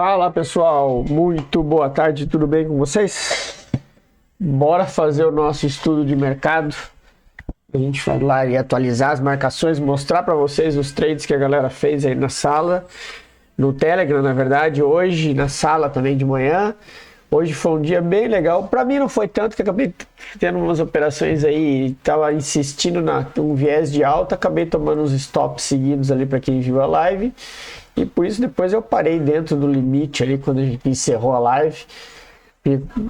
Fala pessoal, muito boa tarde, tudo bem com vocês? Bora fazer o nosso estudo de mercado. A gente vai lá e atualizar as marcações, mostrar para vocês os trades que a galera fez aí na sala, no Telegram, na verdade, hoje na sala também de manhã. Hoje foi um dia bem legal, para mim não foi tanto, que acabei tendo umas operações aí, tava insistindo num viés de alta, acabei tomando uns stops seguidos ali para quem viu a live. E por isso depois eu parei dentro do limite ali quando a gente encerrou a live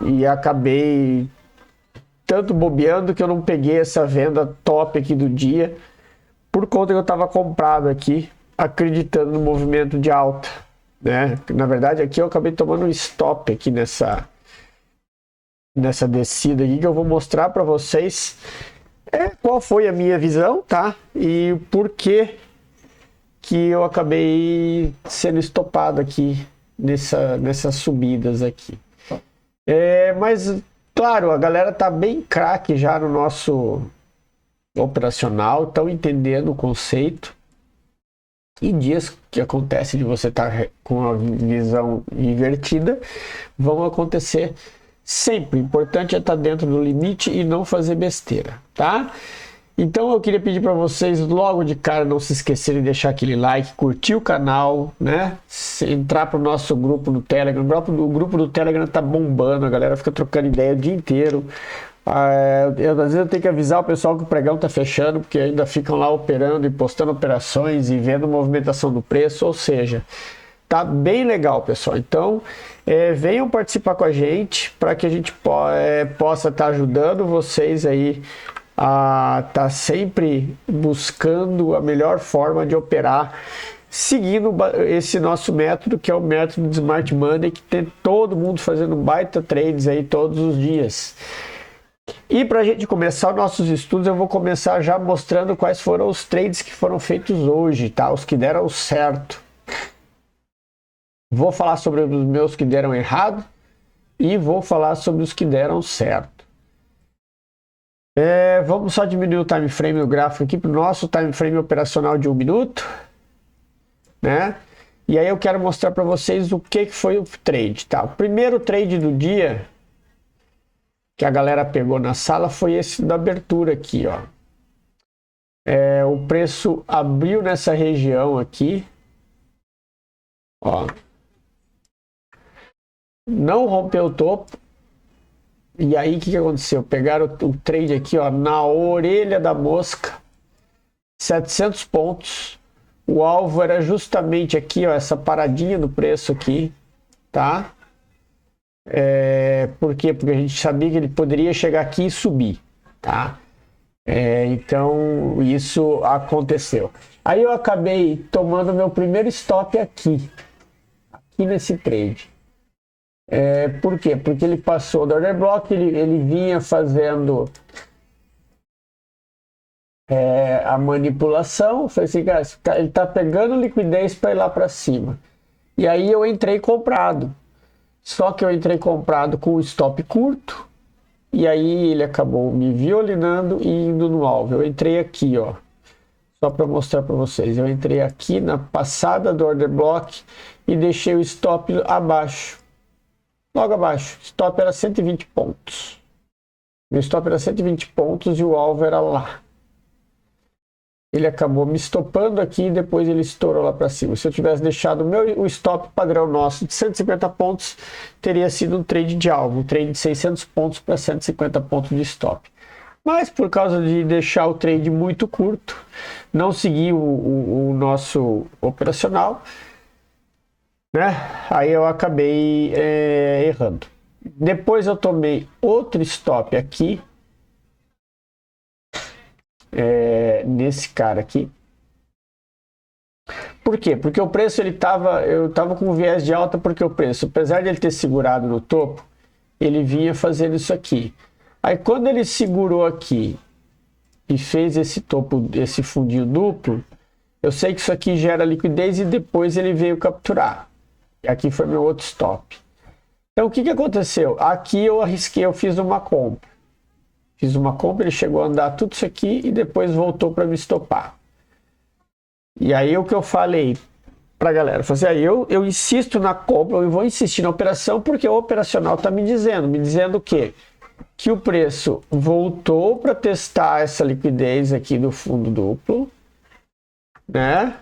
e acabei tanto bobeando que eu não peguei essa venda top aqui do dia por conta que eu estava comprado aqui acreditando no movimento de alta, né? Na verdade aqui eu acabei tomando um stop aqui nessa descida aqui que eu vou mostrar para vocês qual foi a minha visão, tá? E por que eu acabei sendo estopado aqui nessas subidas aqui. Mas, claro, a galera tá bem craque já no nosso operacional, estão entendendo o conceito. E dias que acontece de você estar com a visão invertida, vão acontecer sempre. O importante é estar dentro do limite e não fazer besteira, tá? Então eu queria pedir para vocês logo de cara não se esquecerem de deixar aquele like, curtir o canal, né? Entrar para o nosso grupo no Telegram. O grupo do Telegram tá bombando, a galera fica trocando ideia o dia inteiro. Às vezes eu tenho que avisar o pessoal que o pregão tá fechando, porque ainda ficam lá operando e postando operações e vendo movimentação do preço, ou seja, tá bem legal, pessoal. Então venham participar com a gente para que a gente possa estar ajudando vocês aí a tá sempre buscando a melhor forma de operar, seguindo esse nosso método, que é o método de Smart Money, que tem todo mundo fazendo baita trades aí todos os dias. E para a gente começar os nossos estudos, eu vou começar já mostrando quais foram os trades que foram feitos hoje, tá? Os que deram certo. Vou falar sobre os meus que deram errado e vou falar sobre os que deram certo. Vamos só diminuir o time frame do gráfico aqui para o nosso time frame operacional de 1 minuto, né? E aí eu quero mostrar para vocês o que foi o trade, tá? O primeiro trade do dia que a galera pegou na sala foi esse da abertura aqui, ó. O preço abriu nessa região aqui, ó. Não rompeu o topo. E aí o que aconteceu? Pegaram o trade aqui, ó, na orelha da mosca, 700 pontos. O alvo era justamente aqui, ó, essa paradinha do preço aqui, tá? Por quê? Porque a gente sabia que ele poderia chegar aqui e subir, tá? Então isso aconteceu. Aí eu acabei tomando meu primeiro stop aqui nesse trade. Por quê? Porque ele passou do order block, ele vinha fazendo a manipulação. Falei assim, cara, ele tá pegando liquidez para ir lá para cima. E aí eu entrei comprado. Só que eu entrei comprado com o stop curto. E aí ele acabou me violinando e indo no alvo. Eu entrei aqui, ó. Só para mostrar para vocês. Eu entrei aqui na passada do order block e deixei o stop abaixo. Logo abaixo, stop era 120 pontos. Meu stop era 120 pontos e o alvo era lá. Ele acabou me estopando aqui e depois ele estourou lá para cima. Se eu tivesse deixado o stop padrão nosso de 150 pontos, teria sido um trade de alvo, um trade de 600 pontos para 150 pontos de stop. Mas por causa de deixar o trade muito curto, não seguir o nosso operacional, né? Aí eu acabei errando. Depois eu tomei outro stop aqui, nesse cara aqui. Por quê? Porque o preço eu tava com viés de alta, porque o preço, apesar de ele ter segurado no topo, ele vinha fazendo isso aqui. Aí quando ele segurou aqui e fez esse topo, esse fundinho duplo, eu sei que isso aqui gera liquidez e depois ele veio capturar. E aqui foi meu outro stop. Então o que aconteceu? Aqui eu arrisquei, eu fiz uma compra. Ele chegou a andar tudo isso aqui e depois voltou para me estopar. E aí o que eu falei, pra galera. Eu falei assim, eu insisto na compra, eu vou insistir na operação porque o operacional tá me dizendo o quê? Que o preço voltou para testar essa liquidez aqui do fundo duplo, né?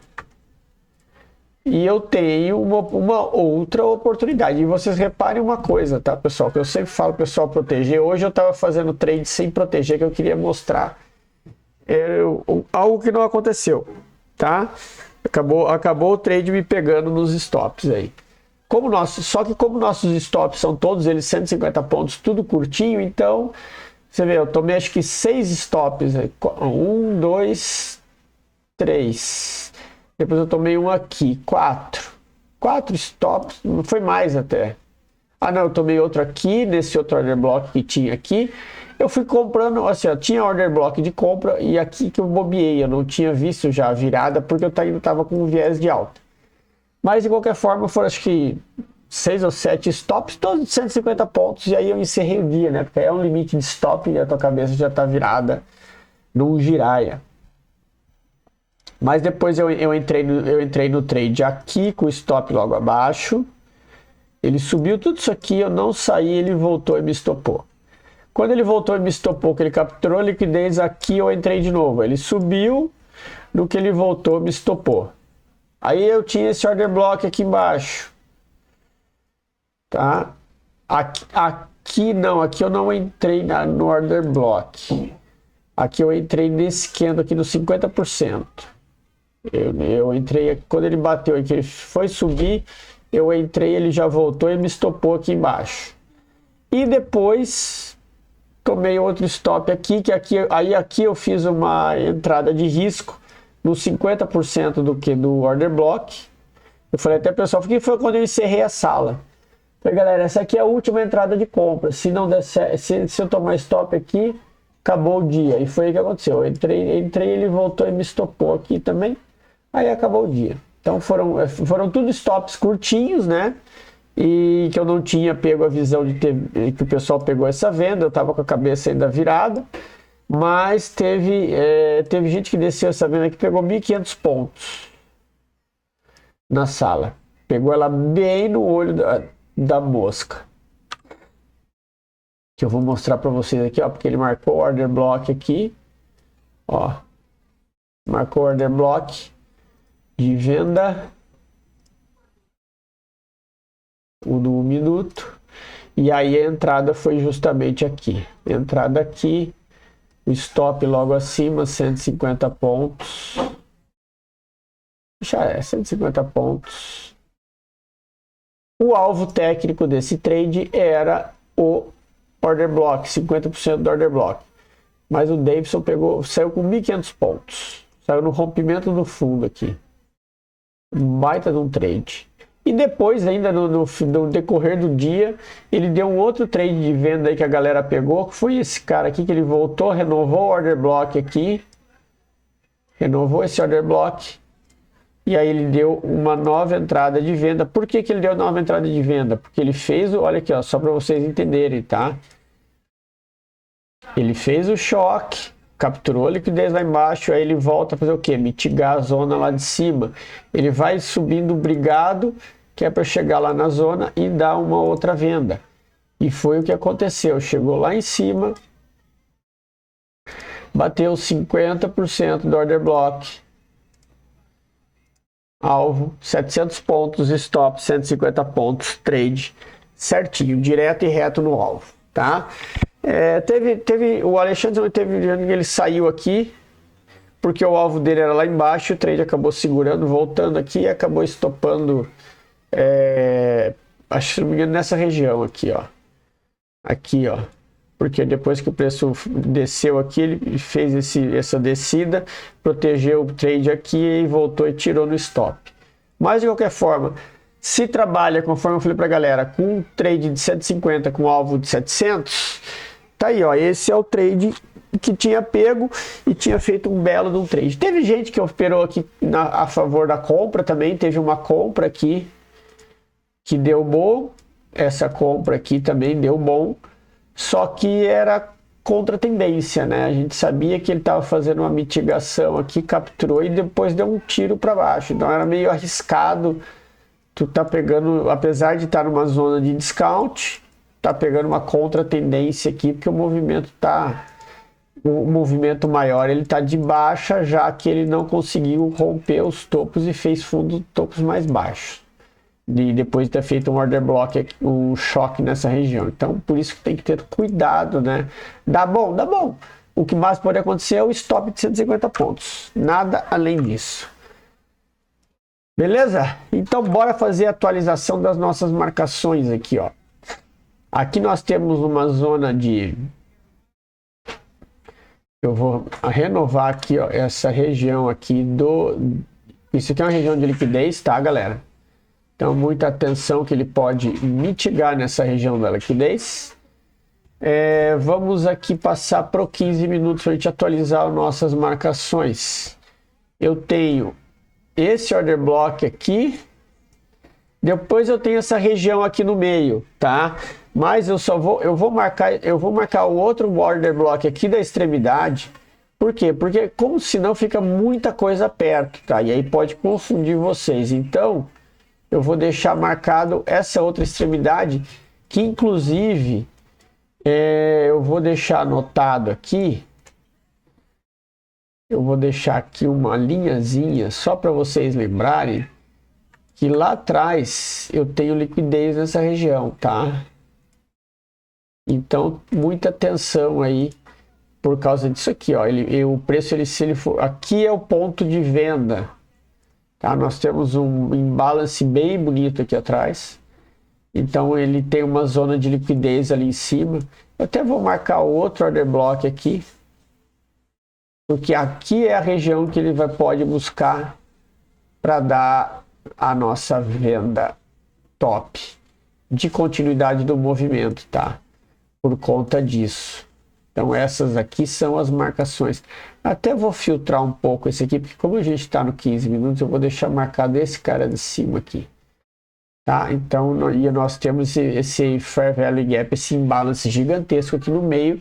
E eu tenho uma outra oportunidade. E vocês reparem uma coisa, tá, pessoal? Que eu sempre falo, pessoal, proteger. Hoje eu estava fazendo trade sem proteger, que eu queria mostrar algo que não aconteceu, tá? Acabou o trade me pegando nos stops aí. Só que como nossos stops são todos eles 150 pontos, tudo curtinho, então você vê, eu tomei acho que 6 stops, 1, 2, 3, depois eu tomei um aqui, 4 stops, não foi mais até. Ah não, eu tomei outro aqui, nesse outro order block que tinha aqui, eu fui comprando, assim, ó, tinha order block de compra e aqui que eu bobeei, eu não tinha visto já a virada porque eu ainda estava com um viés de alta. Mas de qualquer forma foram acho que 6 ou 7 stops, todos de 150 pontos, e aí eu encerrei o dia, né? Porque é um limite de stop e a tua cabeça já tá virada num giraia. Mas depois eu entrei no trade aqui com o stop logo abaixo. Ele subiu tudo isso aqui, eu não saí, ele voltou e me estopou. Quando ele voltou e me estopou, que ele capturou a liquidez aqui, eu entrei de novo. Ele subiu, no que ele voltou, me estopou. Aí eu tinha esse order block aqui embaixo, tá? Aqui eu não entrei no order block. Aqui eu entrei nesse candle aqui no 50%. Eu entrei aqui, quando ele bateu aqui, ele foi subir, eu entrei, ele já voltou e me estopou aqui embaixo. E depois tomei outro stop aqui, aqui eu fiz uma entrada de risco no 50% do order block. Eu falei até pessoal, que foi quando eu encerrei a sala. Falei, galera, essa aqui é a última entrada de compra. Se não der certo, se eu tomar stop aqui, acabou o dia. E foi o que aconteceu. Eu entrei, ele voltou e me estopou aqui também. Aí acabou o dia. Então foram tudo stops curtinhos, né? E que eu não tinha pego a visão que o pessoal pegou essa venda. Eu tava com a cabeça ainda virada. Mas teve gente que desceu essa venda que pegou 1.500 pontos na sala. Pegou ela bem no olho da mosca. Que eu vou mostrar para vocês aqui, ó, porque ele marcou o order block aqui, ó. Marcou o order block de venda no 1 minuto. E aí a entrada foi justamente aqui. Entrada aqui. O stop logo acima, 150 pontos. Já é 150 pontos. O alvo técnico desse trade era o order block, 50% do order block. Mas o Davidson saiu com 1.500 pontos. Saiu no rompimento do fundo aqui. Baita de um trade. E depois, ainda no decorrer do dia, ele deu um outro trade de venda aí que a galera pegou, que foi esse cara aqui, que ele voltou, renovou o order block aqui. Renovou esse order block. E aí ele deu uma nova entrada de venda. Por que ele deu nova entrada de venda? Porque ele fez, olha aqui, ó, só para vocês entenderem, tá? Ele fez o choque, capturou a liquidez lá embaixo, aí ele volta a fazer o quê? Mitigar a zona lá de cima. Ele vai subindo brigado, que é para chegar lá na zona e dar uma outra venda. E foi o que aconteceu. Chegou lá em cima, bateu 50% do order block. Alvo, 700 pontos, stop, 150 pontos, trade, certinho, direto e reto no alvo, tá? O Alexandre ele saiu aqui, porque o alvo dele era lá embaixo, o trade acabou segurando, voltando aqui e acabou estopando, acho que não me engano, nessa região aqui, ó. Aqui, ó. Porque depois que o preço desceu aqui, ele fez essa descida, protegeu o trade aqui e voltou e tirou no stop. Mas de qualquer forma, se trabalha, conforme eu falei pra galera, com um trade de 150 com alvo de 700, tá aí, ó, esse é o trade que tinha pego e tinha feito um belo de um trade. Teve gente que operou aqui a favor da compra também, teve uma compra aqui que deu bom, essa compra aqui também deu bom. Só que era contra-tendência, né? A gente sabia que ele estava fazendo uma mitigação aqui, capturou e depois deu um tiro para baixo. Então era meio arriscado. Tu tá pegando, apesar de estar numa zona de discount, tá pegando uma contra-tendência aqui, porque o movimento maior ele tá de baixa, já que ele não conseguiu romper os topos e fez fundo topos mais baixos. E depois de ter feito um order block, um choque nessa região. Então, por isso que tem que ter cuidado, né? Dá bom, dá bom. O que mais pode acontecer é o stop de 150 pontos. Nada além disso. Beleza? Então, bora fazer a atualização das nossas marcações aqui, ó. Aqui nós temos uma zona de... Eu vou renovar aqui, ó, essa região aqui do... Isso aqui é uma região de liquidez, tá, galera? Então, muita atenção que ele pode mitigar nessa região da liquidez. Vamos aqui passar para 15 minutos para a gente atualizar as nossas marcações. Eu tenho esse order block aqui. Depois eu tenho essa região aqui no meio, tá? Mas eu vou marcar o outro order block aqui da extremidade. Por quê? Porque como senão fica muita coisa perto, tá? E aí pode confundir vocês. Então, eu vou deixar marcado essa outra extremidade, que inclusive eu vou deixar anotado aqui. Eu vou deixar aqui uma linhazinha só para vocês lembrarem que lá atrás eu tenho liquidez nessa região, tá? Então, muita atenção aí por causa disso aqui, ó. O preço, se ele for... Aqui é o ponto de venda. Tá? Nós temos um imbalance bem bonito aqui atrás. Então ele tem uma zona de liquidez ali em cima. Eu até vou marcar outro order block aqui. Porque aqui é a região que ele pode buscar para dar a nossa venda top. De continuidade do movimento, tá? Por conta disso. Então essas aqui são as marcações. Até vou filtrar um pouco esse aqui, porque como a gente está no 15 minutos, eu vou deixar marcado esse cara de cima aqui. Tá? Então nós temos esse Fair Value Gap, esse imbalance gigantesco aqui no meio,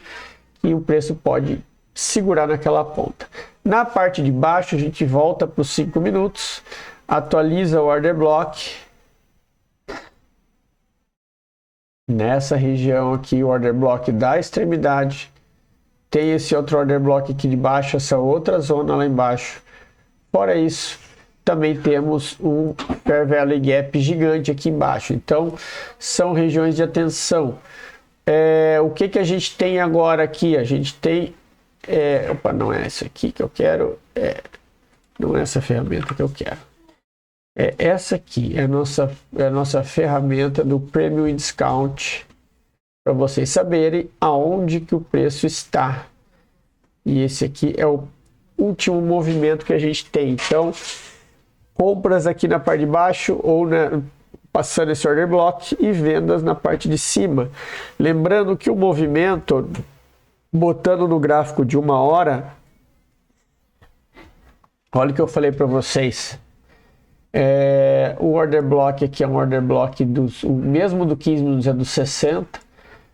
que o preço pode segurar naquela ponta. Na parte de baixo, a gente volta para os 5 minutos, atualiza o order block. Nessa região aqui, o order block da extremidade. Tem esse outro order block aqui de baixo, essa outra zona lá embaixo. Fora isso, também temos um Fair Value Gap gigante aqui embaixo. Então, são regiões de atenção. O que a gente tem agora aqui? A gente tem... opa, não é essa aqui que eu quero. Não é essa ferramenta que eu quero. Essa aqui é a nossa ferramenta do Premium Discount, para vocês saberem aonde que o preço está. E esse aqui é o último movimento que a gente tem. Então, compras aqui na parte de baixo ou passando esse order block e vendas na parte de cima. Lembrando que o movimento, botando no gráfico de 1 hora, olha o que eu falei para vocês. O order block aqui é um order block o mesmo do 15 minutos, é do 60.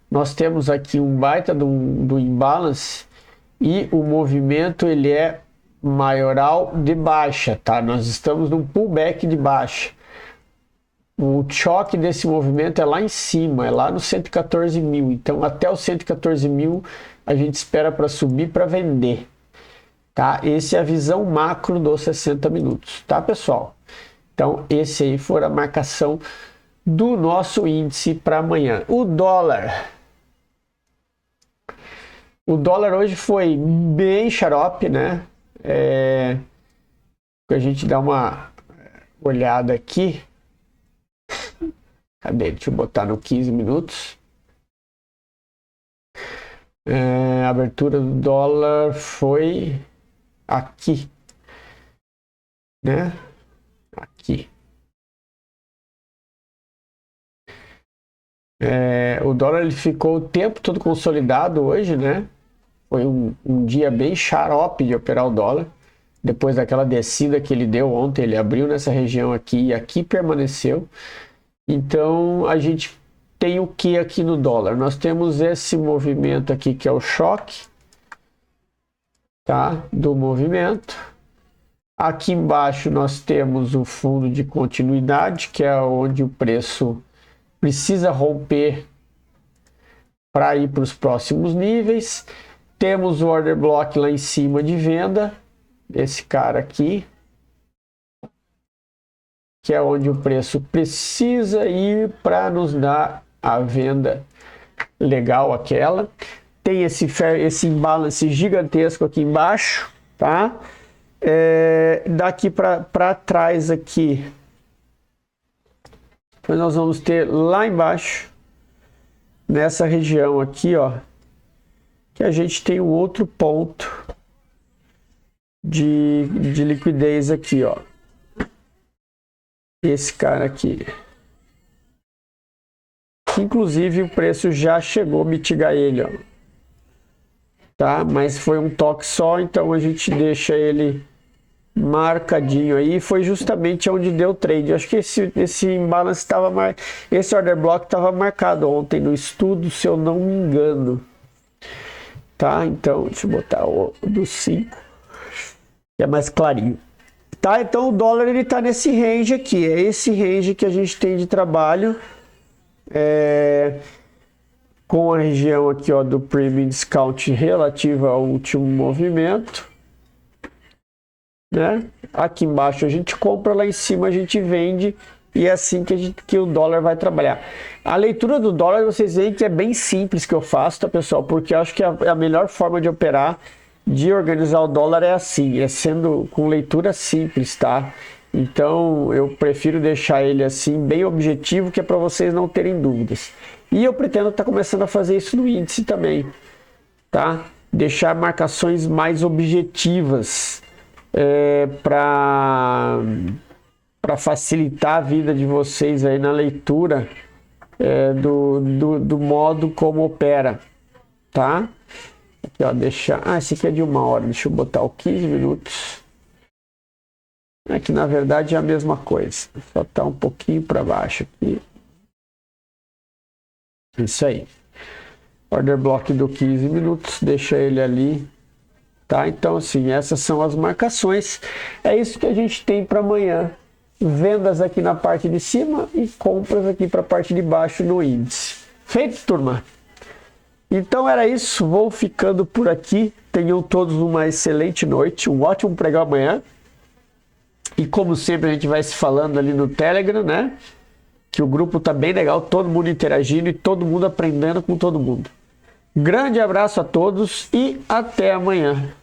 Nós temos aqui um baita do imbalance e o movimento ele é maioral de baixa, tá? Nós estamos num pullback de baixa. O choque desse movimento é lá em cima, é lá no 114 mil. Então até os 114 mil a gente espera para subir para vender, tá? Essa é a visão macro dos 60 minutos, tá, pessoal? Então esse aí foi a marcação do nosso índice para amanhã. O dólar hoje foi bem xarope, né? A gente dá uma olhada aqui. Cadê? Deixa eu botar no 15 minutos. A abertura do dólar foi aqui, né? Aqui. O dólar ele ficou o tempo todo consolidado hoje, né? Foi um dia bem xarope de operar o dólar. Depois daquela descida que ele deu ontem, ele abriu nessa região aqui e aqui permaneceu. Então a gente tem o que aqui no dólar? Nós temos esse movimento aqui que é o choque, tá? Do movimento. Aqui embaixo nós temos o fundo de continuidade, que é onde o preço precisa romper para ir para os próximos níveis. Temos o order block lá em cima de venda, esse cara aqui, que é onde o preço precisa ir para nos dar a venda legal aquela. Tem esse imbalance gigantesco aqui embaixo, tá? Daqui para trás aqui, nós vamos ter lá embaixo, nessa região aqui, ó, que a gente tem um outro ponto de liquidez aqui, ó. Esse cara aqui. Inclusive o preço já chegou a mitigar ele, ó. Tá? Mas foi um toque só, então a gente deixa ele marcadinho aí. Foi justamente onde deu trade. Acho que esse imbalance estava esse order block estava marcado ontem no estudo, se eu não me engano. Tá? Então, deixa eu botar o do 5, que é mais clarinho. Tá? Então o dólar ele tá nesse range aqui, é esse range que a gente tem de trabalho, com a região aqui, ó, do Premium Discount relativa ao último movimento, né? Aqui embaixo a gente compra, lá em cima a gente vende, e é assim que o dólar vai trabalhar. A leitura do dólar, vocês veem que é bem simples que eu faço, tá, pessoal? Porque eu acho que a melhor forma de operar, de organizar o dólar é assim, é sendo com leitura simples, tá? Então eu prefiro deixar ele assim, bem objetivo, que é para vocês não terem dúvidas. E eu pretendo estar começando a fazer isso no índice também, tá? Deixar marcações mais objetivas, para facilitar a vida de vocês aí na leitura, do modo como opera, tá? Aqui, ó, esse aqui é de 1 hora, deixa eu botar o 15 minutos. Aqui na verdade é a mesma coisa, só tá um pouquinho para baixo aqui. Isso aí. Order block do 15 minutos, deixa ele ali, tá? Então assim, essas são as marcações. É isso que a gente tem para amanhã. Vendas aqui na parte de cima e compras aqui para a parte de baixo no índice. Feito, turma? Então era isso, vou ficando por aqui. Tenham todos uma excelente noite, um ótimo pregão amanhã. E como sempre a gente vai se falando ali no Telegram, né? Que o grupo tá bem legal, todo mundo interagindo e todo mundo aprendendo com todo mundo. Grande abraço a todos e até amanhã.